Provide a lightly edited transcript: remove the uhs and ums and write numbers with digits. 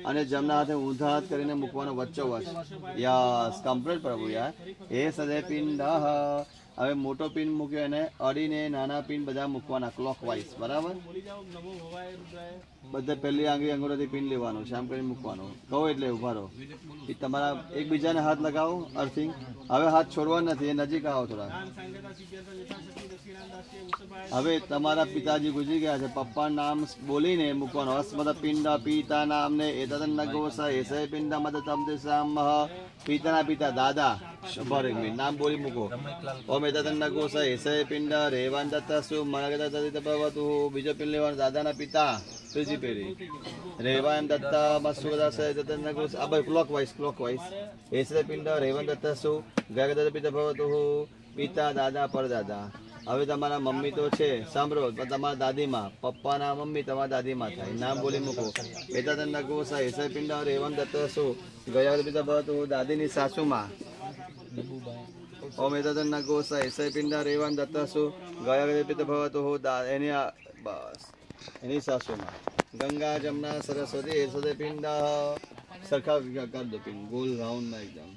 અને જમણા હાથે ઊંધા હાથ કરીને મૂકવાનો વચ્ચોવચ. યસ, કમ્પ્લીટ પ્રભુ યાર. એ સદે પિંડ. હવે મોટો પિન મૂક્યો એને અડીને નાના પિન બધા મૂકવાના ક્લોકવાઇઝ. બરાબર, બધા પહેલી આંગળી અંગૂઠાથી પિન લેવાનું છે, આમ કરીને મૂકવાનું. કહો એટલે ઉભા રહો. તમારા એકબીજાને હાથ લગાવો, અર્થિંગ. હવે હાથ છોડવા નથી, એ નજીક આવો થોડા. હવે તમારા પિતાજી ગુજરી ગયા છે, પપ્પા નામ બોલીને મૂકવાનું. અસ્મદ પિંડ પિતા નામને એતદન ગોસ એસે પિંડ મદ તમ દિશામ. પિતાના પિતા દાદા નામ બોલી મૂકો. ઓમ એતદન ગોસ એસે પિંડ રેવાન દત્તસુ મનગત ભવતુ. બીજો પિંડ લેવાનો દાદાના પિતા, ત્રીજી પેઢી રેવાન દત્ત મસુદાસ એતદન ગોસ. આ ભાઈ ક્લોકવાઇઝ. એસે પિંડ રેવાન દત્તસુ ગગદત્ત પિતા ભવતુ. પિતા દાદા પરદાદા. હવે તમારા મમ્મી તો છે, સાંભળો, તમારા દાદીમાં, પપ્પાના મમ્મી તમારા દાદીમાં થાય. નામ બોલી મૂકો. એતદન ગોસ એસે પિંડ રેવાન દત્તસુ ગગદત્ત પિતા ભવતુ. દાદીની સાસુમાં. ઓમ એતદન ગોસ એસે પિંડ રેવાન દત્તસુ ગગદત્ત પિતા ભવતુ. બસ એની સાસુમાં. ગંગા જમના સરસ્વતી એસદે પિંડ. સરખા કર દો પિંડ, ગોલ રાઉન્ડમાં એકદમ.